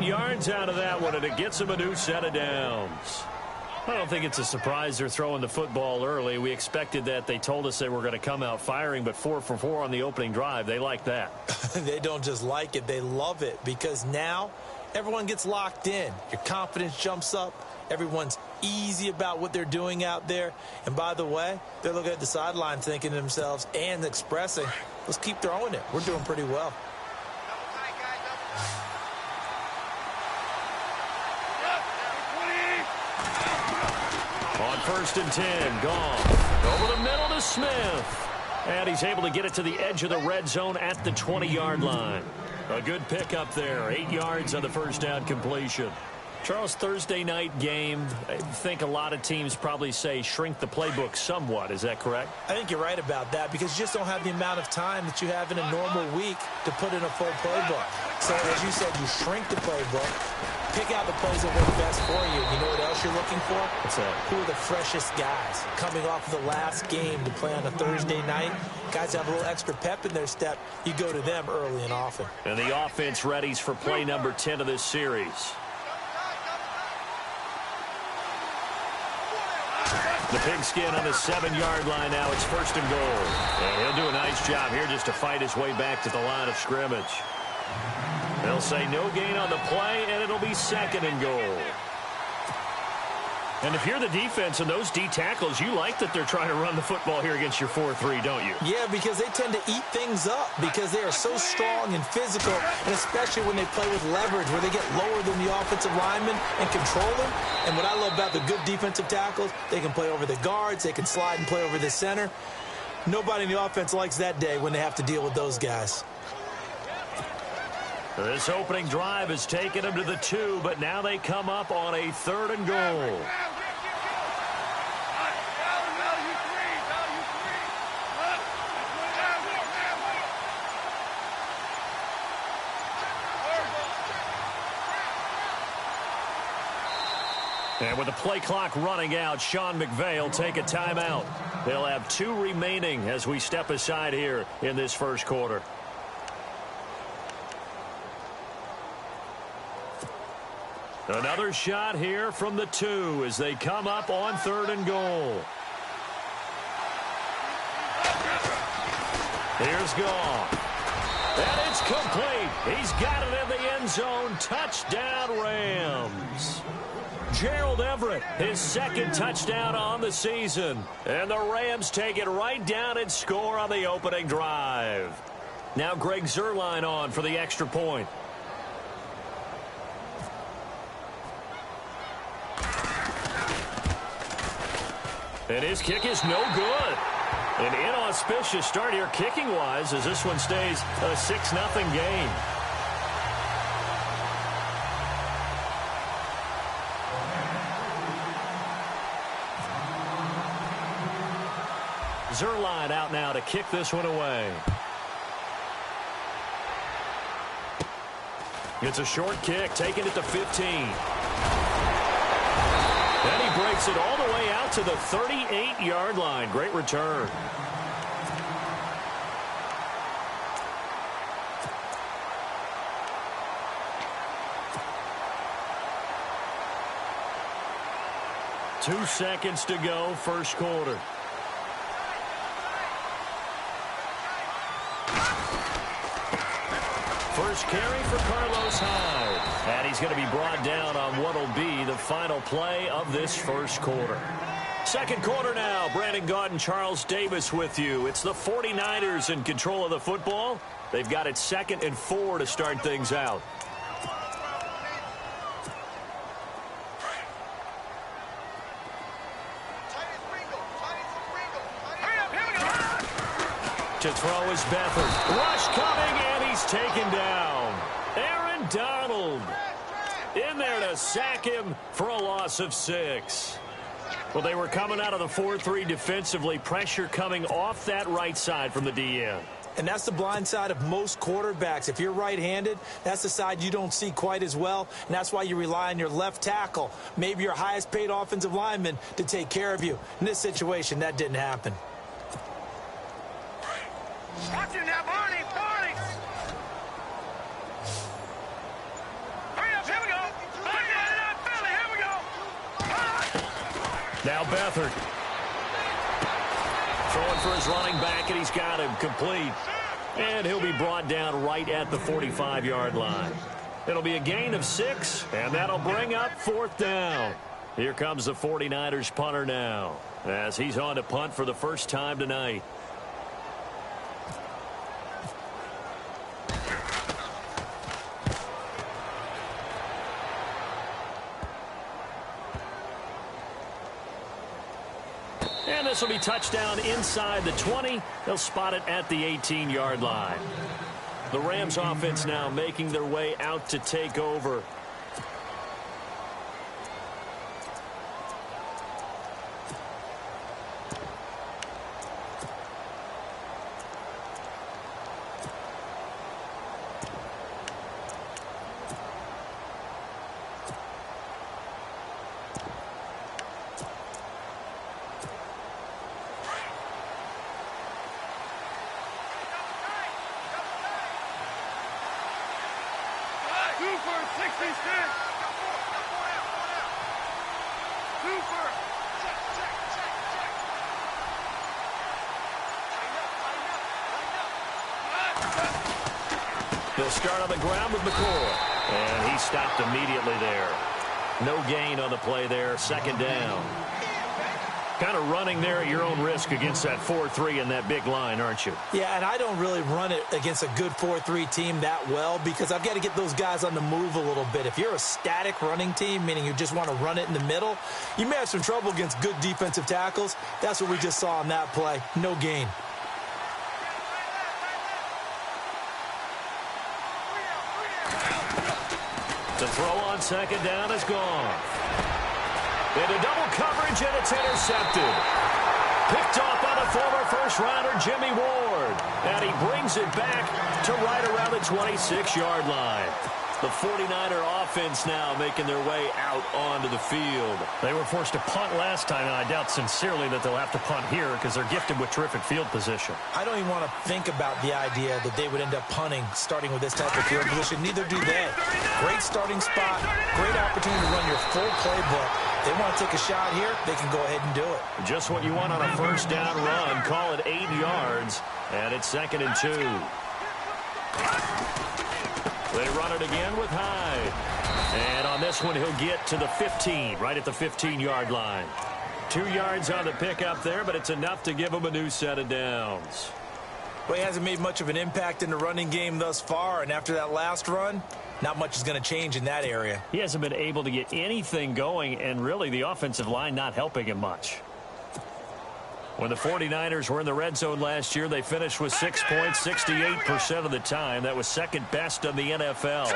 yards out of that one, and it gets him a new set of downs. I don't think it's a surprise they're throwing the football early. We expected that. They told us they were going to come out firing, but 4 for 4 on the opening drive. They like that. They don't just like it. They love it because now everyone gets locked in. Your confidence jumps up. Everyone's easy about what they're doing out there. And by the way, they're looking at the sideline thinking to themselves and expressing, let's keep throwing it. We're doing pretty well. On 1st and 10, gone. Over the middle to Smith. And he's able to get it to the edge of the red zone at the 20-yard line. A good pickup there. 8 yards on the first down completion. Charles, Thursday night game, I think a lot of teams probably say shrink the playbook somewhat. Is that correct? I think you're right about that because you just don't have the amount of time that you have in a normal week to put in a full playbook. So as you said, you shrink the playbook, pick out the plays that work best for you. You know what else you're looking for? What's that? Who are the freshest guys coming off of the last game to play on a Thursday night? Guys have a little extra pep in their step. You go to them early and often. And the offense readies for play number 10 of this series. The pigskin on the 7-yard line now. It's 1st and goal. And he'll do a nice job here just to fight his way back to the line of scrimmage. They'll say no gain on the play, and it'll be 2nd and goal. And if you're the defense and those D tackles, you like that they're trying to run the football here against your 4-3, don't you? Yeah, because they tend to eat things up because they are so strong and physical, and especially when they play with leverage where they get lower than the offensive linemen and control them. And what I love about the good defensive tackles, they can play over the guards, they can slide and play over the center. Nobody in the offense likes that day when they have to deal with those guys. This opening drive has taken them to the 2, but now they come up on a 3rd and goal. And with the play clock running out, Sean McVay will take a timeout. They'll have 2 remaining as we step aside here in this first quarter. Another shot here from the 2 as they come up on 3rd and goal. Here's Goff. And it's complete. He's got it in the end zone. Touchdown, Rams. Gerald Everett, his 2nd touchdown on the season. And the Rams take it right down and score on the opening drive. Now Greg Zuerlein on for the extra point. And his kick is no good. An inauspicious start here kicking-wise as this one stays a 6-0 game. Zuerlein out now to kick this one away. It's a short kick, taking it to 15. And he breaks it all the way out to the 38-yard line. Great return. Two seconds to go, first quarter. First carry for Carlos Hyde. And he's going to be brought down on what will be the final play of this first quarter. Second quarter now. Brandon Gaudin, Charles Davis with you. It's the 49ers in control of the football. They've got it 2nd and 4 to start things out. To throw is Beathard. Rush coming, and he's taken down. Aaron Donald in there to sack him for a loss of 6. Well, they were coming out of the 4-3 defensively. Pressure coming off that right side from the DN. And that's the blind side of most quarterbacks. If you're right-handed, that's the side you don't see quite as well, and that's why you rely on your left tackle, maybe your highest-paid offensive lineman, to take care of you. In this situation, that didn't happen. Watch it now, Barney! Barney! Hurry up, Now Beathard. Throwing for his running back, and he's got him complete. And he'll be brought down right at the 45-yard line. It'll be a gain of 6, and that'll bring up 4th down. Here comes the 49ers punter now, as he's on to punt for the first time tonight. And this will be touchdown inside the 20. They'll spot it at the 18-yard line. The Rams offense now making their way out to take over. They'll start on the ground with McCoy. And he stopped immediately there. No gain on the play there. 2nd down. Kind of running there at your own risk against that 4-3 and that big line, aren't you? Yeah, and I don't really run it against a good 4-3 team that well because I've got to get those guys on the move a little bit. If you're a static running team, meaning you just want to run it in the middle, you may have some trouble against good defensive tackles. That's what we just saw on that play. No gain. The throw on 2nd down is gone. Into double coverage, and it's intercepted. Picked off by the former first-rounder Jimmy Ward. And he brings it back to right around the 26-yard line. The 49er offense now making their way out onto the field. They were forced to punt last time, and I doubt sincerely that they'll have to punt here because they're gifted with terrific field position. I don't even want to think about the idea that they would end up punting starting with this type of field position. Neither do they. Great starting spot, great opportunity to run your full playbook. They want to take a shot here, they can go ahead and do it. Just what you want on a first down run. Call it 8 yards, and it's 2nd and 2. They run it again with Hyde. And on this one, he'll get to the 15, right at the 15-yard line. 2 yards on the pickup there, but it's enough to give him a new set of downs. Well, he hasn't made much of an impact in the running game thus far, and after that last run, not much is going to change in that area. He hasn't been able to get anything going, and really the offensive line not helping him much. When the 49ers were in the red zone last year, they finished with 6 points 68% of the time. That was 2nd best in the NFL.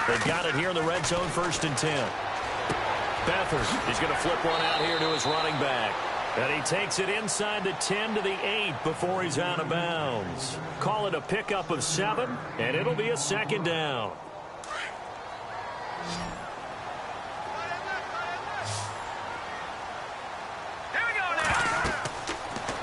They've got it here in the red zone, 1st and 10. Beathard, he's going to flip one out here to his running back. And he takes it inside the 10 to the 8 before he's out of bounds. Call it a pickup of 7, and it'll be a 2nd down.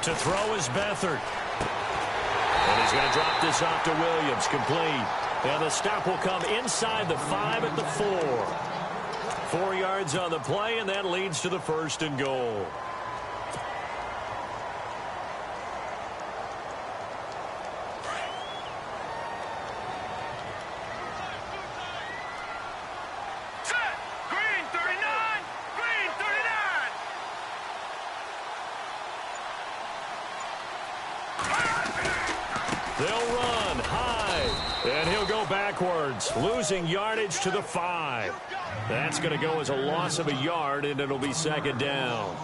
To throw is Beathard. And he's going to drop this off to Williams, complete. And the stop will come inside the 5 at the 4. 4 yards on the play, and that leads to the 1st and goal. They'll run high, and he'll go backwards, losing yardage to the 5. That's going to go as a loss of a yard, and it'll be 2nd down.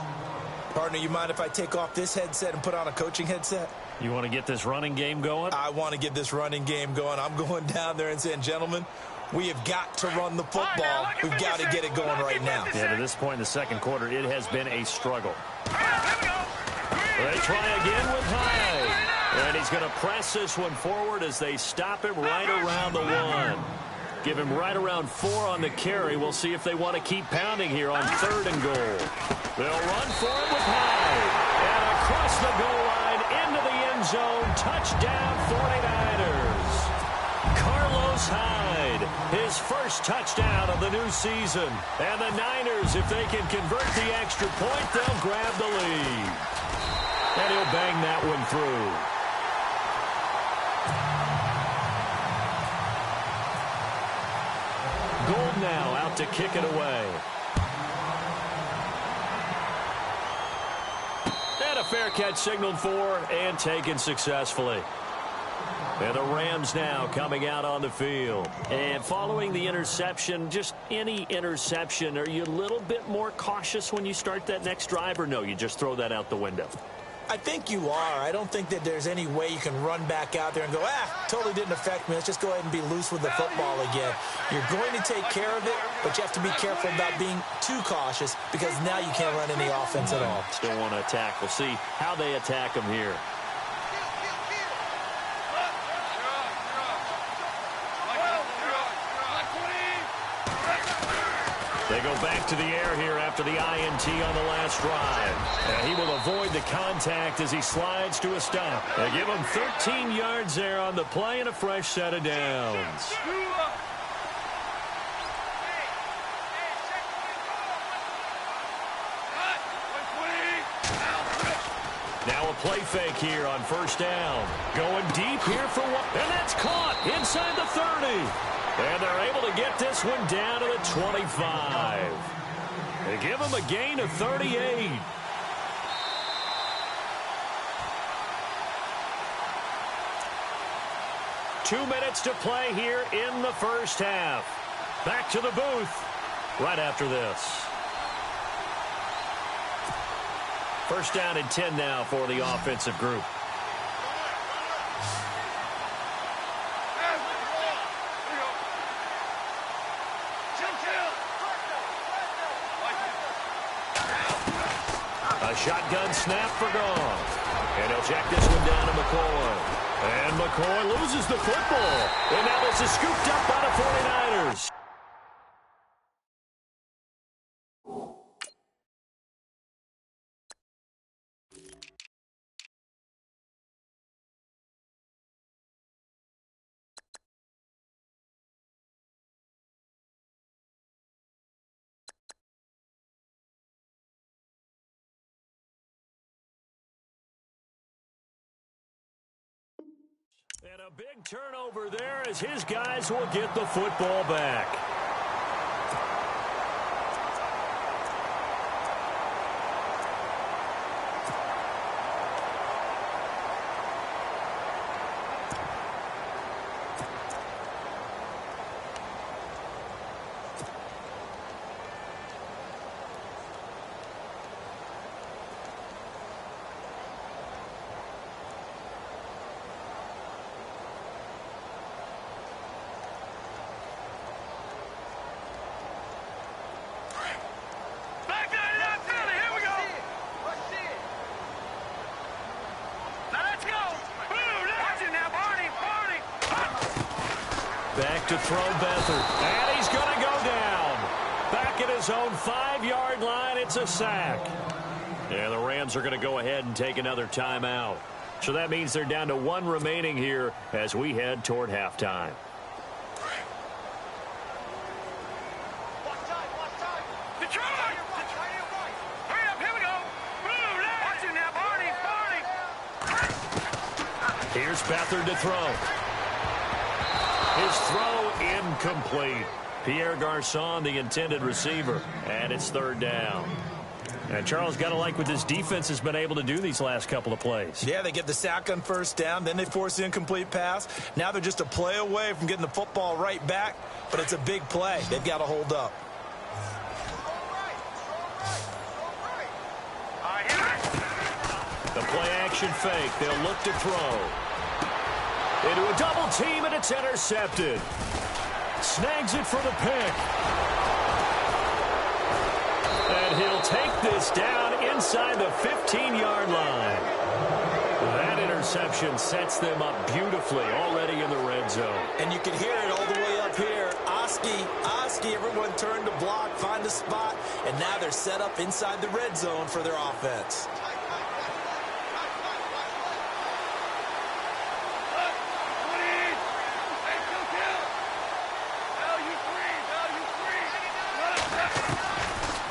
Partner, you mind if I take off this headset and put on a coaching headset? You want to get this running game going? I want to get this running game going. I'm going down there and saying, gentlemen, we have got to run the football. We've got to get it going right now. Yeah, to this point in the 2nd quarter, it has been a struggle. They try again with Hyde. And he's going to press this one forward as they stop him right around the 1. Give him right around 4 on the carry. We'll see if they want to keep pounding here on 3rd and goal. They'll run for it with Hyde. And across the goal line into the end zone. Touchdown 49ers. Carlos Hyde his first touchdown of the new season. And the Niners, if they can convert the extra point, they'll grab the lead. And he'll bang that one through. Gould now out to kick it away. And a fair catch signaled for and taken successfully. And the Rams now coming out on the field. And following the interception, just any interception, are you a little bit more cautious when you start that next drive, or no, you just throw that out the window? I think you are. I don't think that there's any way you can run back out there and go, totally didn't affect me. Let's just go ahead and be loose with the football again. You're going to take care of it, but you have to be careful about being too cautious because now you can't run any offense at all. Still want to attack. We'll see how they attack them here. They go back to the air here after the INT on the last drive. And he will avoid the contact as he slides to a stop. They give him 13 yards there on the play and a fresh set of downs. Now a play fake here on first down. Going deep here for one. And that's caught inside the 30. And they're able to get this one down to the 25. They give him a gain of 38. Two minutes to play here in the first half. Back to the booth right after this. First down and 10 now for the offensive group. A shotgun snap for Goff. And he'll check this one down to McCoy. And McCoy loses the football. And now this is scooped up by the 49ers. And a big turnover there as his guys will get the football back. Back to throw Beathard. And he's going to go down. Back at his own 5-yard line. It's a sack. And the Rams are going to go ahead and take another timeout. So that means they're down to one remaining here as we head toward halftime. Here's Beathard to throw. His throw incomplete. Pierre Garçon, the intended receiver, and it's third down. And Charles, got to like what this defense has been able to do these last couple of plays. Yeah, they get the sack on first down, then they force the incomplete pass. Now they're just a play away from getting the football right back, but it's a big play. They've got to hold up. The play action fake. They'll look to throw. Into a double team, and it's intercepted. Snags it for the pick. And he'll take this down inside the 15-yard line. That interception sets them up beautifully already in the red zone. And you can hear it all the way up here. Oski, everyone turned to block, find a spot, and now they're set up inside the red zone for their offense.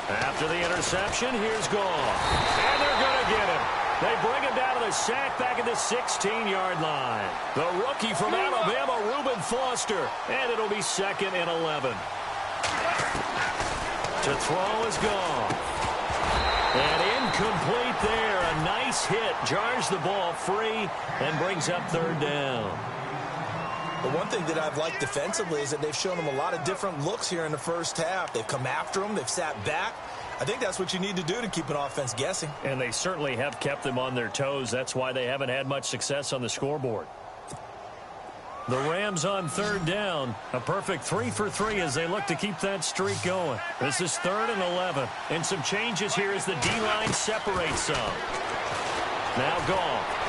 After the interception, here's Goff. And they're going to get him. They bring him down to the sack back at the 16-yard line. The rookie from Alabama, Reuben Foster. And it'll be 2nd and 11. To throw is Goff. And incomplete there. A nice hit. Jars the ball free and brings up 3rd down. The one thing that I've liked defensively is that they've shown them a lot of different looks here in the first half. They've come after them. They've sat back. I think that's what you need to do to keep an offense guessing. And they certainly have kept them on their toes. That's why they haven't had much success on the scoreboard. The Rams on 3rd down. A perfect 3 for 3 as they look to keep that streak going. This is 3rd and 11. And some changes here as the D-line separates some. Now Goff.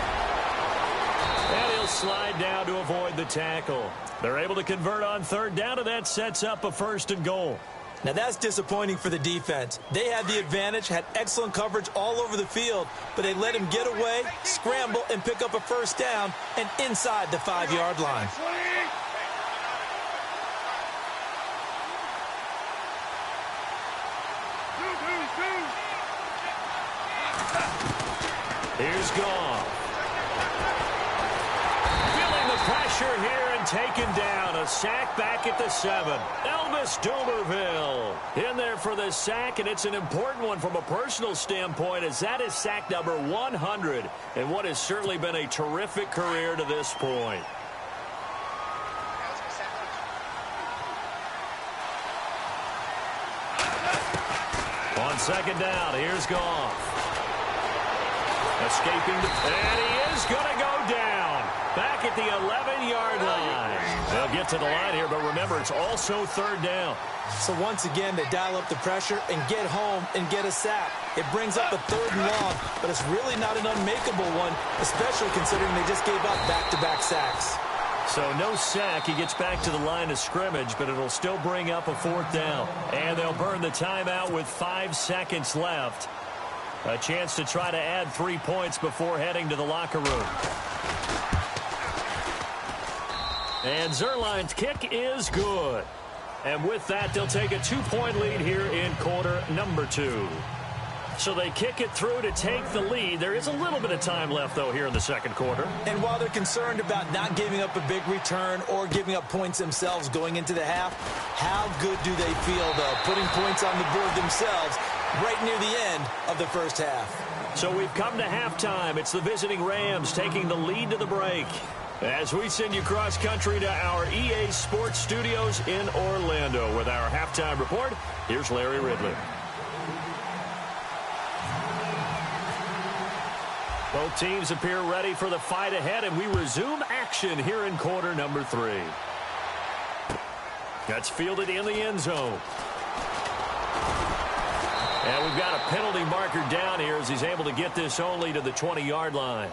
And he'll slide down to avoid the tackle. They're able to convert on 3rd down, and that sets up a 1st and goal. Now that's disappointing for the defense. They had the advantage, had excellent coverage all over the field, but they let him get away, scramble, and pick up a 1st down and inside the 5-yard line. Here's Goff. Feeling the pressure here and taken down. A sack back at the 7. Elvis Dumerville in there for the sack, and it's an important one from a personal standpoint as that is sack number 100 and what has certainly been a terrific career to this point. On 2nd down, here's Goff. Escaping, and he is going to go down. Back at the 11-yard line. They'll get to the line here, but remember, it's also 3rd down. So once again, they dial up the pressure and get home and get a sack. It brings up a 3rd and long, but it's really not an unmakeable one, especially considering they just gave up back-to-back sacks. So no sack. He gets back to the line of scrimmage, but it'll still bring up a 4th down. And they'll burn the timeout with 5 seconds left. A chance to try to add 3 points before heading to the locker room. And Zerline's kick is good. And with that, they'll take a 2-point lead here in quarter number 2. So they kick it through to take the lead. There is a little bit of time left, though, here in the 2nd quarter. And while they're concerned about not giving up a big return or giving up points themselves going into the half, how good do they feel, though, putting points on the board themselves right near the end of the first half? So we've come to halftime. It's the visiting Rams taking the lead to the break. As we send you cross-country to our EA Sports Studios in Orlando with our halftime report, here's Larry Ridley. Both teams appear ready for the fight ahead, and we resume action here in quarter number 3. That's fielded in the end zone. And we've got a penalty marker down here as he's able to get this only to the 20-yard line.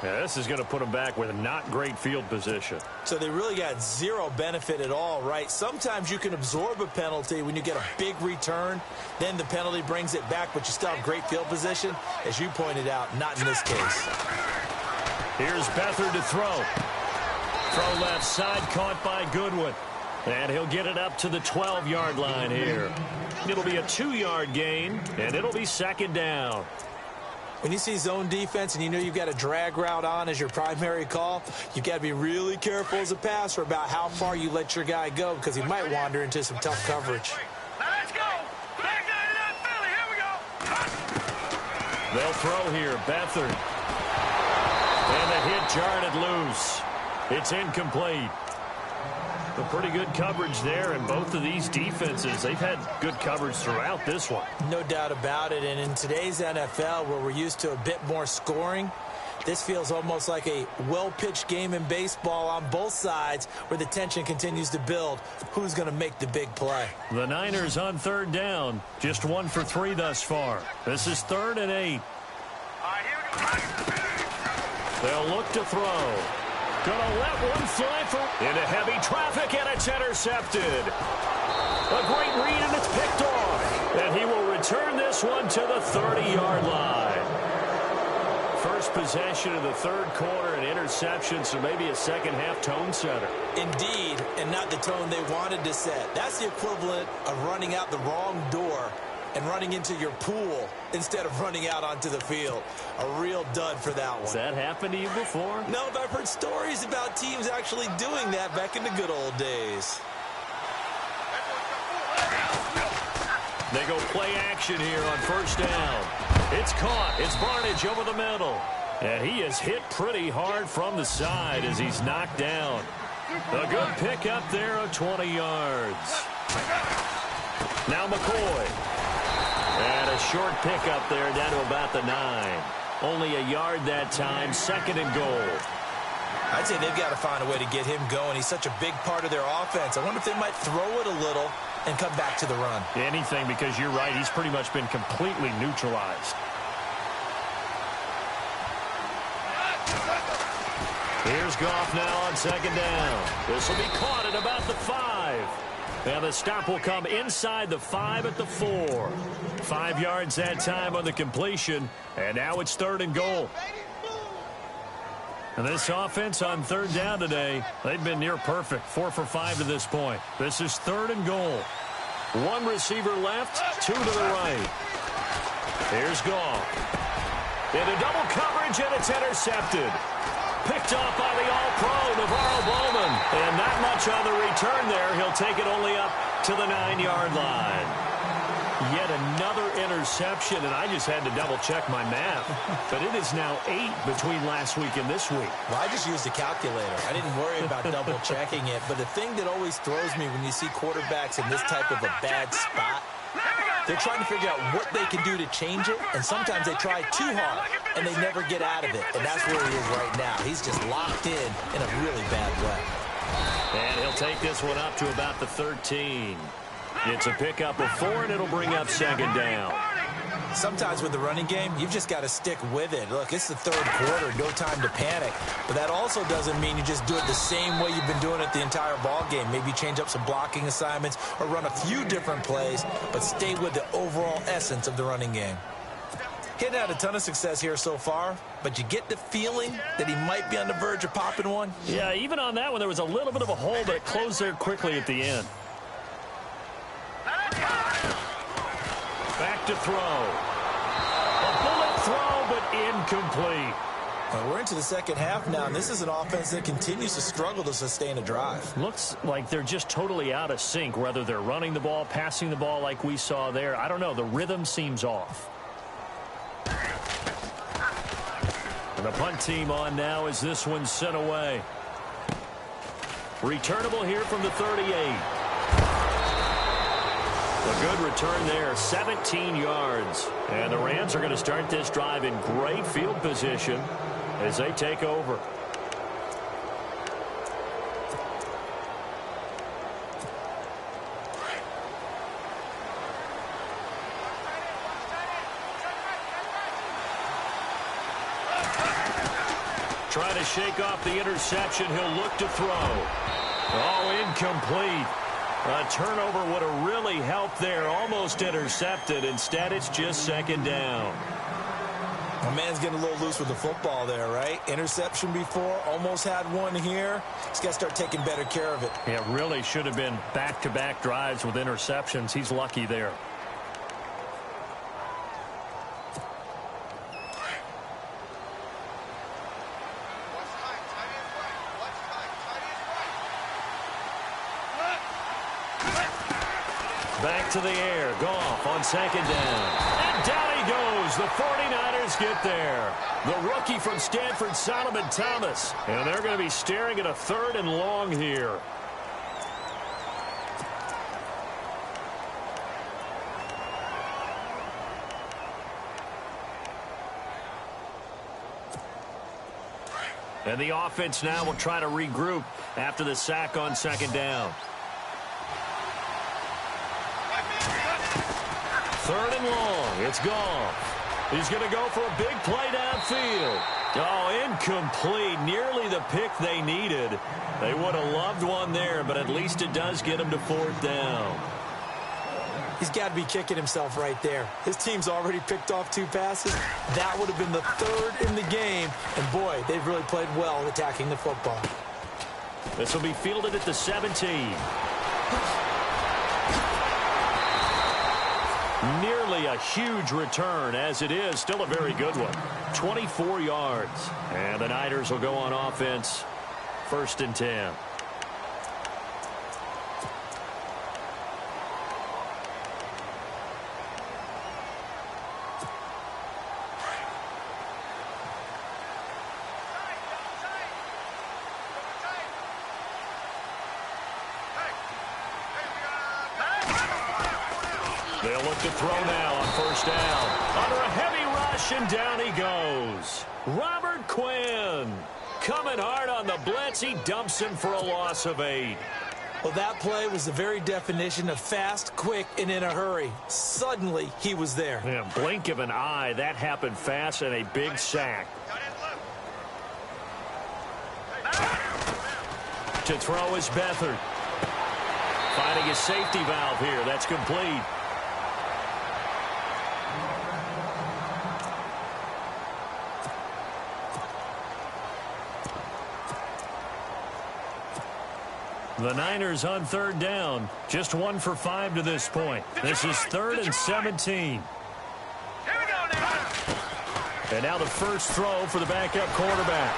Yeah, this is going to put him back with not great field position. So they really got zero benefit at all, right? Sometimes you can absorb a penalty when you get a big return. Then the penalty brings it back, but you still have great field position. As you pointed out, not in this case. Here's Beathard to throw. Throw left side, caught by Goodwin. And he'll get it up to the 12-yard line here. It'll be a 2-yard gain, and it'll be 2nd down. When you see zone defense and you know you've got a drag route on as your primary call, you've got to be really careful as a passer about how far you let your guy go because he might wander into some tough coverage. Now let's go. Philly, here we go. They'll throw here. Beathard. And the hit jarred it loose. It's incomplete. A pretty good coverage there, and both of these defenses, they've had good coverage throughout this one. No doubt about it, and in today's NFL, where we're used to a bit more scoring, this feels almost like a well-pitched game in baseball on both sides where the tension continues to build. Who's going to make the big play? The Niners on 3rd down, just 1 for 3 thus far. This is 3rd and 8. All right, here we go. They'll look to throw. Gonna let one fly into heavy traffic, and it's intercepted. A great read, and it's picked off. And he will return this one to the 30-yard line. First first possession of the third quarter, an interception, so maybe a second-half tone setter. Indeed, and not the tone they wanted to set. That's the equivalent of running out the wrong door and running into your pool instead of running out onto the field. A real dud for that one. Has that happened to you before? No, but I've heard stories about teams actually doing that back in the good old days. They go play action here on first down. It's caught. It's Barnidge over the middle. And he is hit pretty hard from the side as he's knocked down. A good pickup there of 20 yards. Now McCoy. And a short pickup there down to about the 9. Only a yard that time, second and goal. I'd say they've got to find a way to get him going. He's such a big part of their offense. I wonder if they might throw it a little and come back to the run. Anything, because you're right. He's pretty much been completely neutralized. Here's Goff now on second down. This will be caught at about the 5. And the stop will come inside the 5 at the 4. 5 yards that time on the completion. And now it's third and goal. And this offense on third down today, they've been near perfect. 4 for 5 to this point. This is third and goal. One receiver left, 2 to the right. Here's Goff. Into double coverage, and it's intercepted. Picked off by the All-Pro, Navarro Bowman. And not much on the return there. He'll take it only up to the 9-yard line. Yet another interception, and I just had to double-check my math. But it is now 8 between last week and this week. Well, I just used a calculator. I didn't worry about double-checking it. But the thing that always throws me when you see quarterbacks in this type of a bad spot, they're trying to figure out what they can do to change it, and sometimes they try too hard, and they never get out of it. And that's where he is right now. He's just locked in a really bad way. And he'll take this one up to about the 13. It's a pickup of 4, and it'll bring up second down. Sometimes with the running game, you've just got to stick with it. Look, it's the third quarter, no time to panic. But that also doesn't mean you just do it the same way you've been doing it the entire ball game. Maybe change up some blocking assignments or run a few different plays, but stay with the overall essence of the running game. He hadn't had a ton of success here so far, but you get the feeling that he might be on the verge of popping one. Yeah, even on that one, there was a little bit of a hole, but it closed there quickly at the end. Back to throw. A bullet throw, but incomplete. Well, we're into the second half now, and this is an offense that continues to struggle to sustain a drive. Looks like they're just totally out of sync, whether they're running the ball, passing the ball like we saw there. I don't know. The rhythm seems off. And the punt team on now as this one's sent away. Returnable here from the 38. A good return there, 17 yards. And the Rams are going to start this drive in great field position as they take over. Trying to shake off the interception. He'll look to throw. Oh, incomplete. A turnover would have really helped there. Almost intercepted. Instead, it's just second down. My man's getting a little loose with the football there, right? Interception before, almost had one here. He's got to start taking better care of it. Yeah, really should have been back-to-back drives with interceptions. He's lucky there. Back to the air. Goff on second down. And down he goes. The 49ers get there. The rookie from Stanford, Solomon Thomas. And they're going to be staring at a third and long here. And the offense now will try to regroup after the sack on second down. Third and long. It's Goff. He's going to go for a big play downfield. Oh, incomplete. Nearly the pick they needed. They would have loved one there, but at least it does get them to fourth down. He's got to be kicking himself right there. His team's already picked off 2 passes. That would have been the 3rd in the game. And, boy, they've really played well attacking the football. This will be fielded at the 17. Nearly a huge return, as it is. Still a very good one. 24 yards. And the Niners will go on offense. 1st and 10. They'll look to throw now on 1st down. Under a heavy rush, and down he goes. Robert Quinn coming hard on the blitz. He dumps him for a loss of 8. Well, that play was the very definition of fast, quick, and in a hurry. Suddenly, he was there. Yeah, blink of an eye. That happened fast, and a big sack. To throw is Beathard. Finding a safety valve here. That's complete. The Niners on 3rd down. Just 1 for 5 to this point. This is 3rd and 17. And now the first throw for the backup quarterback.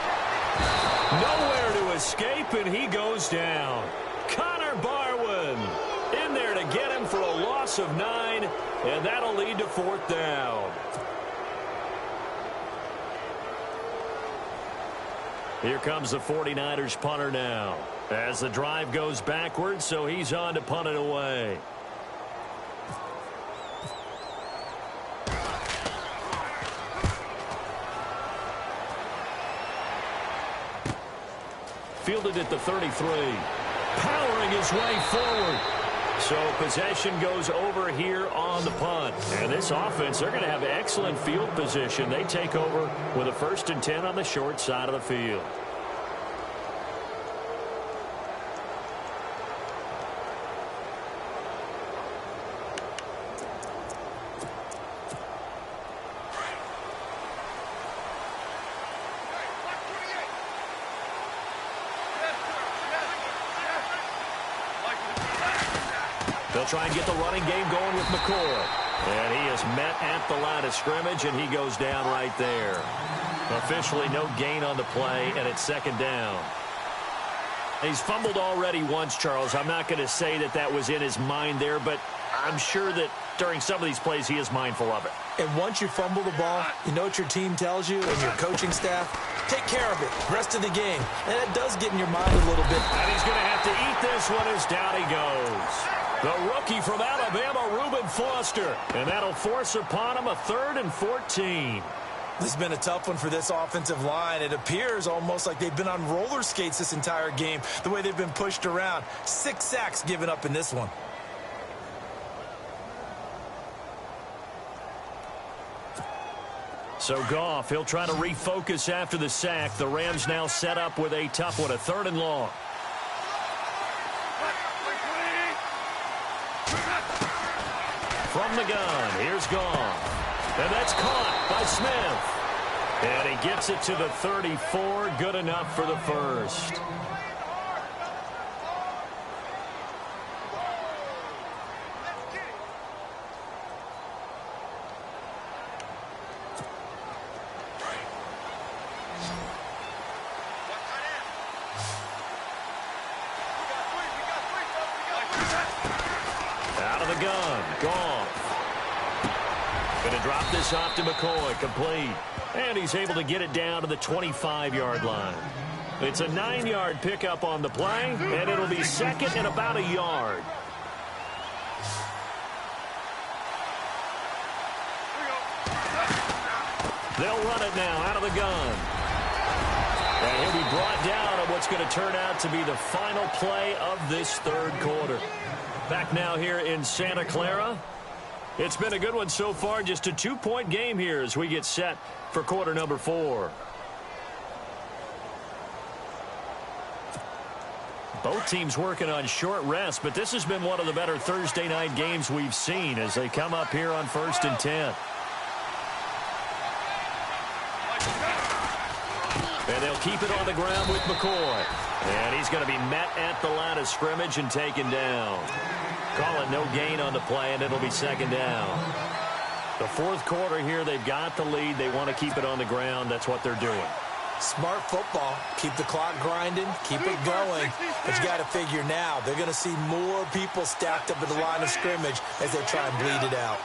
Nowhere to escape, and he goes down. Connor Barwin in there to get him for a loss of 9, and that'll lead to 4th down. Here comes the 49ers punter now. As the drive goes backwards, so he's on to punt it away. Fielded at the 33. Powering his way forward. So possession goes over here on the punt. And this offense, they're going to have excellent field position. They take over with a 1st and 10 on the short side of the field. They'll try and get the running game going with McCoy. And he is met at the line of scrimmage, and he goes down right there. Officially no gain on the play, and it's 2nd down. He's fumbled already once, Charles. I'm not going to say that that was in his mind there, but I'm sure that during some of these plays he is mindful of it. And once you fumble the ball, you know what your team tells you and your coaching staff? Take care of it. Rest of the game. And it does get in your mind a little bit. And he's going to have to eat this one as down he goes. The rookie from Alabama, Reuben Foster. And that'll force upon him a 3rd and 14. This has been a tough one for this offensive line. It appears almost like they've been on roller skates this entire game, the way they've been pushed around. 6 sacks given up in this one. So Goff, he'll try to refocus after the sack. The Rams now set up with a tough one, a 3rd and long. From the gun, here's Goff. And that's caught by Smith. And he gets it to the 34. Good enough for the first. Out of the gun, Goff. Going to drop this off to McCoy, complete. And he's able to get it down to the 25-yard line. It's a 9-yard pickup on the play, and it'll be 2nd and about a yard. They'll run it now out of the gun. And he'll be brought down on what's going to turn out to be the final play of this 3rd quarter. Back now here in Santa Clara. It's been a good one so far. Just a 2-point game here as we get set for quarter number 4. Both teams working on short rest, but this has been one of the better Thursday night games we've seen as they come up here on 1st and 10. And they'll keep it on the ground with McCoy. And he's going to be met at the line of scrimmage and taken down. Call it no gain on the play, and it'll be 2nd down. The 4th quarter here, they've got the lead. They want to keep it on the ground. That's what they're doing. Smart football. Keep the clock grinding. Keep it going. But you got to figure now, they're going to see more people stacked up at the line of scrimmage as they try and bleed it out.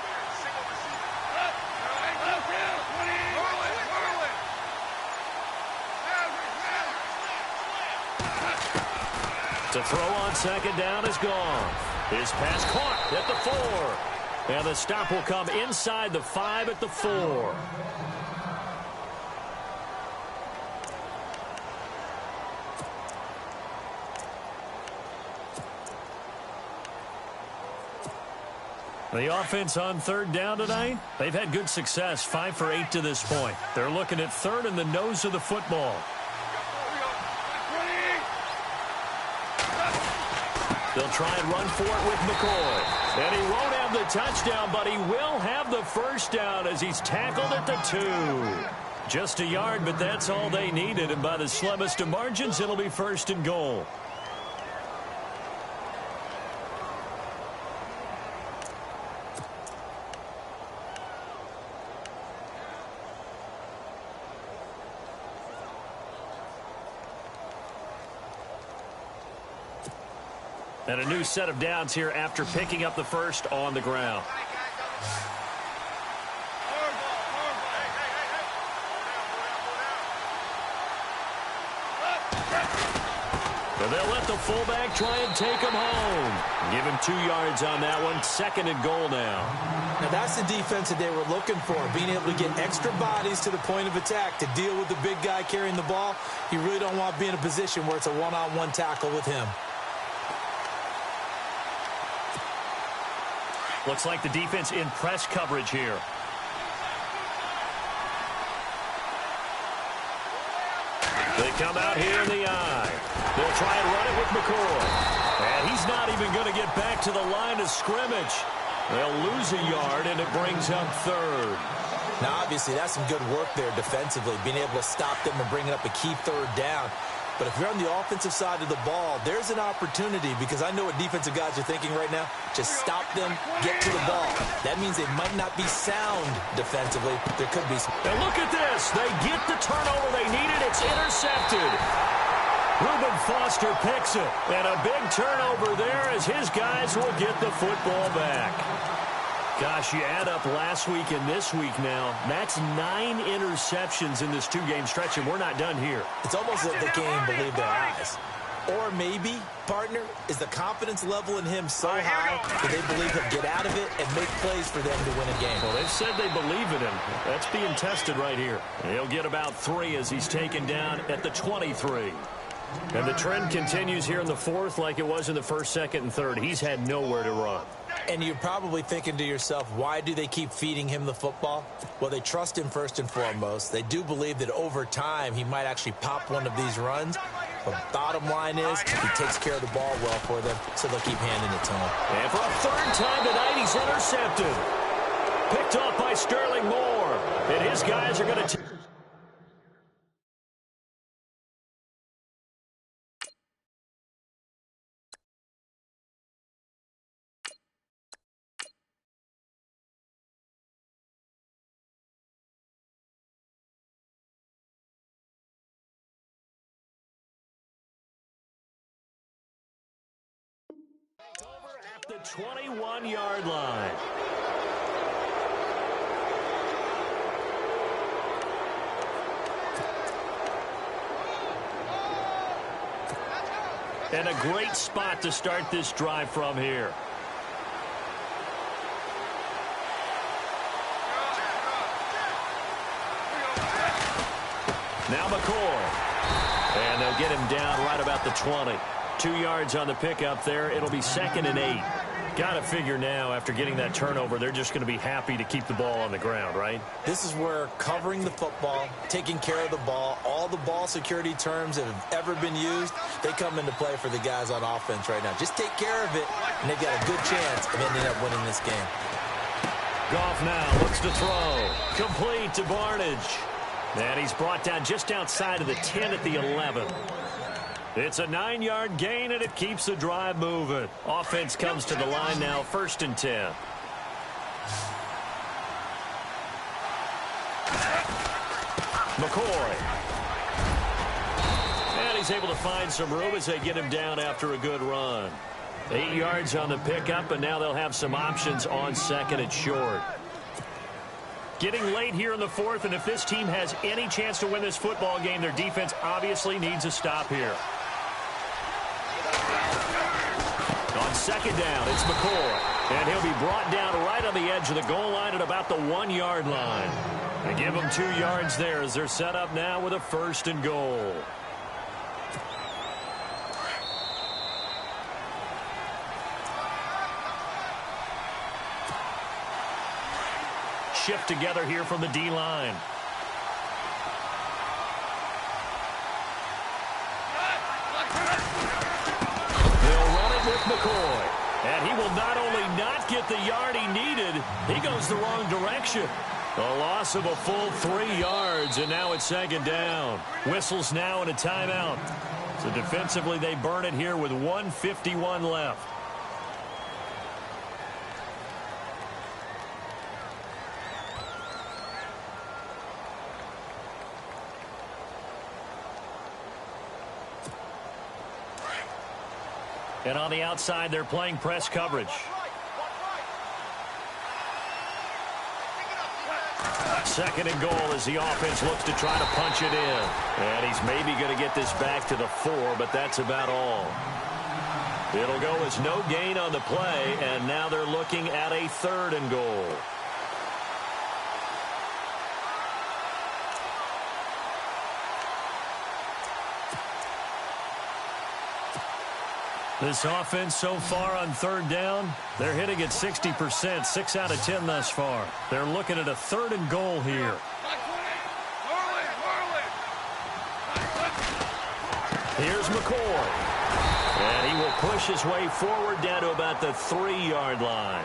To throw on 2nd down is gone. His pass caught at the 4. And the stop will come inside the 5 at the 4. The offense on 3rd down tonight, they've had good success, 5 for 8 to this point. They're looking at 3rd in the nose of the football. They'll try and run for it with McCoy. And he won't have the touchdown, but he will have the 1st down as he's tackled at the 2. Just a yard, but that's all they needed. And by the slimmest of margins, it'll be 1st and goal. And a new set of downs here after picking up the 1st on the ground. And they'll let the fullback try and take him home. Give him 2 yards on that one. 2nd and goal now. Now that's the defense that they were looking for, being able to get extra bodies to the point of attack to deal with the big guy carrying the ball. You really don't want to be in a position where it's a one-on-one tackle with him. Looks like the defense in press coverage here. They come out here in the eye. They'll try and run it with McCoy. And he's not even going to get back to the line of scrimmage. They'll lose a yard, and it brings up 3rd. Now, obviously, that's some good work there defensively, being able to stop them and bringing up a key 3rd down. But if you're on the offensive side of the ball, there's an opportunity, because I know what defensive guys are thinking right now. Just stop them, get to the ball. That means they might not be sound defensively. There could be some. And look at this. They get the turnover they needed. It's intercepted. Reuben Foster picks it. And a big turnover there as his guys will get the football back. Gosh, you add up last week and this week now. That's 9 interceptions in this 2-game stretch, and we're not done here. It's almost like they can't even believe their eyes. Or maybe, partner, is the confidence level in him so high that they believe he'll get out of it and make plays for them to win a game. Well, they've said they believe in him. That's being tested right here. He'll get about 3 as he's taken down at the 23. And the trend continues here in the 4th like it was in the 1st, 2nd, and 3rd. He's had nowhere to run. And you're probably thinking to yourself, why do they keep feeding him the football? Well, they trust him first and foremost. They do believe that over time he might actually pop one of these runs. But bottom line is he takes care of the ball well for them, so they'll keep handing it to him. And for a 3rd time tonight, he's intercepted. Picked off by Sterling Moore. And his guys are going to... over at the 21-yard line. And a great spot to start this drive from here. Now McCoy. And they'll get him down right about the 20. 2 yards on the pickup there. It'll be 2nd and 8. Got to figure now, after getting that turnover, they're just going to be happy to keep the ball on the ground, right? This is where covering the football, taking care of the ball, all the ball security terms that have ever been used, they come into play for the guys on offense right now. Just take care of it, and they've got a good chance of ending up winning this game. Goff now looks to throw. Complete to Barnage. And he's brought down just outside of the 10 at the 11. It's a 9-yard gain, and it keeps the drive moving. Offense comes to the line now, 1st and 10. McCoy. And he's able to find some room as they get him down after a good run. 8 yards on the pickup, and now they'll have some options on 2nd and short. Getting late here in the 4th, and if this team has any chance to win this football game, their defense obviously needs a stop here. On 2nd down, it's McCoy, and he'll be brought down right on the edge of the goal line at about the 1-yard line. They give him 2 yards there as they're set up now with a 1st and goal. Shift together here from the D-line. They'll run it with McCoy. And he will not only not get the yard he needed, he goes the wrong direction. A loss of a full 3 yards, and now it's 2nd down. Whistles now and a timeout. So defensively, they burn it here with 1:51 left. And on the outside, they're playing press coverage. 2nd and goal as the offense looks to try to punch it in. And he's maybe going to get this back to the 4, but that's about all. It'll go as no gain on the play, and now they're looking at a 3rd and goal. This offense so far on 3rd down, they're hitting at 60%, 6 out of 10 thus far. They're looking at a 3rd and goal here. Here's McCoy. And he will push his way forward down to about the 3-yard line.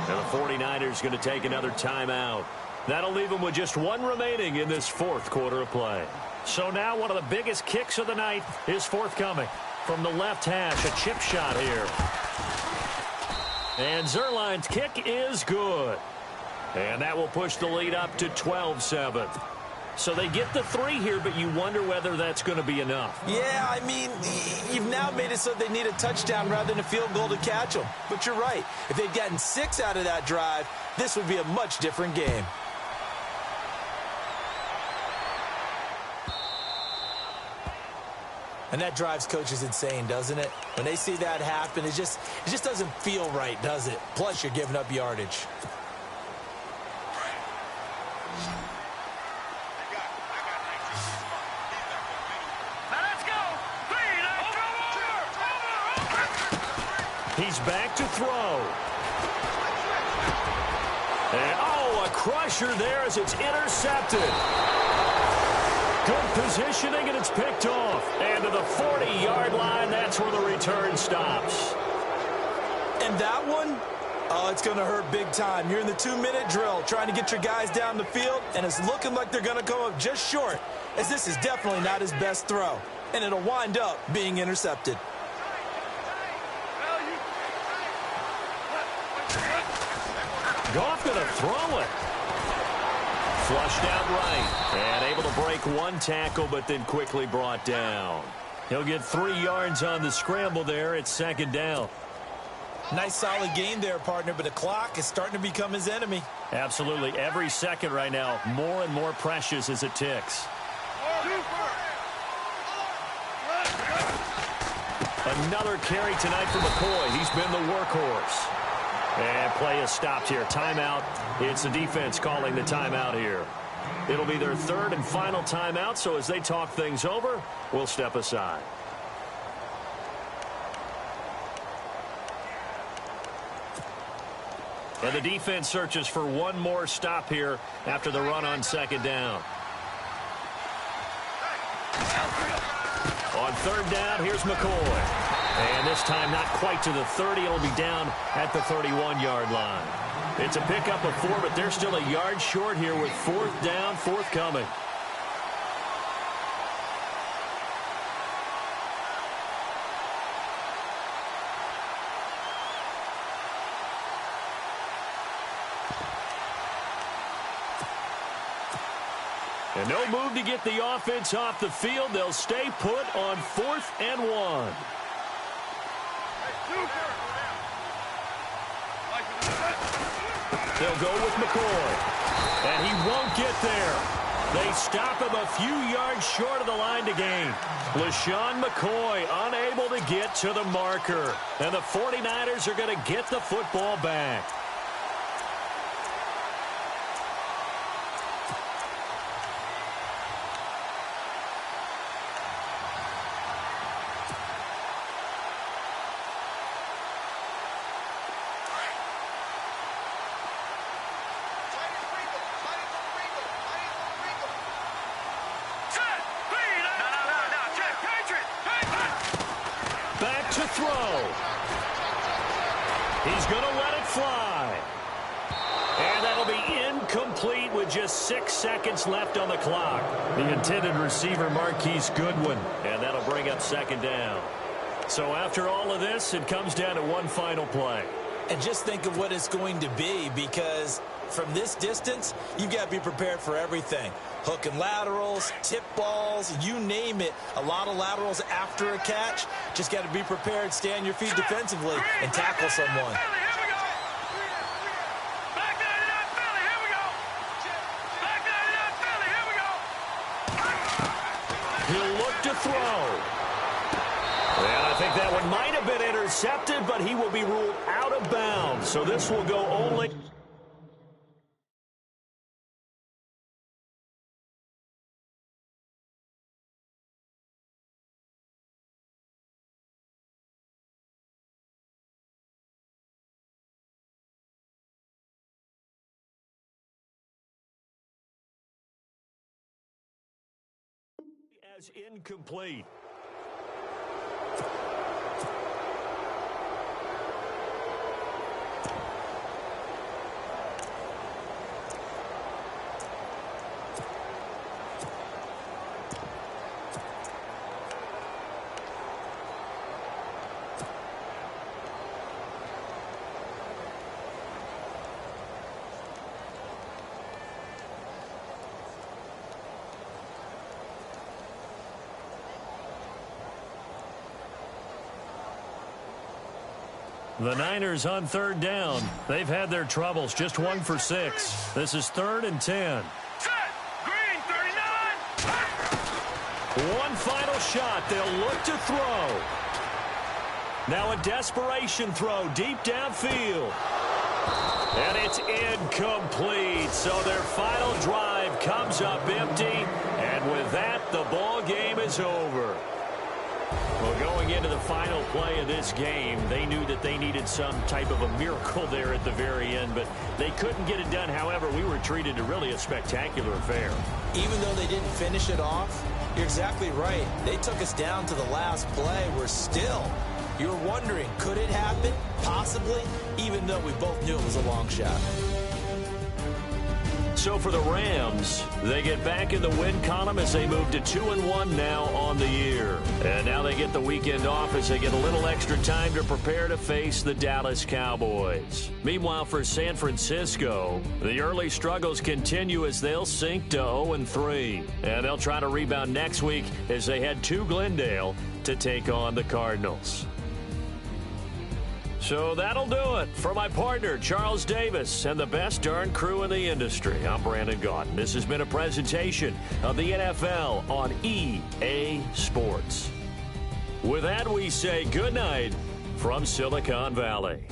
And the 49ers going to take another timeout. That'll leave them with just 1 remaining in this 4th quarter of play. So now one of the biggest kicks of the night is forthcoming. From the left hash, a chip shot here. And Zerline's kick is good. And that will push the lead up to 12-7. So they get the 3 here, but you wonder whether that's going to be enough. Yeah, I mean, you've now made it so they need a touchdown rather than a field goal to catch them. But you're right. If they'd gotten 6 out of that drive, this would be a much different game. And that drives coaches insane, doesn't it? When they see that happen, it just doesn't feel right, does it? Plus, you're giving up yardage. He's back to throw. And, oh, a crusher there as it's intercepted. Good positioning, and it's picked off. And to the 40-yard line, that's where the return stops. And that one, oh, it's going to hurt big time. You're in the 2-minute drill trying to get your guys down the field, and it's looking like they're going to come up just short, as this is definitely not his best throw. And it'll wind up being intercepted. Goff going to throw it. Flushed out right. And able to break 1 tackle, but then quickly brought down. He'll get 3 yards on the scramble there. It's 2nd down. Nice solid game there, partner, but the clock is starting to become his enemy. Absolutely. Every second right now, more and more precious as it ticks. Another carry tonight for McCoy. He's been the workhorse. And play is stopped here. Timeout. It's the defense calling the timeout here. It'll be their 3rd and final timeout, so as they talk things over, we'll step aside. And the defense searches for one more stop here after the run on second down. On third down, here's McCoy. And this time not quite to the 30. It'll be down at the 31-yard line. It's a pickup of 4, but they're still a yard short here with fourth down forthcoming. And no move to get the offense off the field. They'll stay put on 4th and 1. They'll go with McCoy. And he won't get there. They stop him a few yards short of the line to gain. LaShawn McCoy unable to get to the marker. And the 49ers are going to get the football back. Back to throw. He's going to let it fly. And that'll be incomplete with just 6 seconds left on the clock. The intended receiver, Marquise Goodwin. And that'll bring up second down. So after all of this, it comes down to one final play. And just think of what it's going to be, because from this distance, you've got to be prepared for everything. Hook and laterals, tip balls, you name it. A lot of laterals after a catch. Just got to be prepared, stay on your feet defensively, and tackle someone. He'll look to throw. And I think that one might have been intercepted, but he will be ruled out of bounds. So this will go only... as incomplete. The Niners on third down. They've had their troubles. Just 1 for 6. This is 3rd and 10. Set. Green, 39. One final shot. They'll look to throw. Now a desperation throw deep downfield. And it's incomplete. So their final drive comes up empty. And with that, the ball game is over. Well, going into the final play of this game, they knew that they needed some type of a miracle there at the very end, but they couldn't get it done. However, we were treated to really a spectacular affair. Even though they didn't finish it off, you're exactly right. They took us down to the last play. We're still, you're wondering, could it happen? Possibly, even though we both knew it was a long shot. So for the Rams, they get back in the win column as they move to 2-1 now on the year. And now they get the weekend off as they get a little extra time to prepare to face the Dallas Cowboys. Meanwhile, for San Francisco, the early struggles continue as they'll sink to 0-3. And they'll try to rebound next week as they head to Glendale to take on the Cardinals. So that'll do it for my partner, Charles Davis, and the best darn crew in the industry. I'm Brandon Gaudin. This has been a presentation of the NFL on EA Sports. With that, we say good night from Silicon Valley.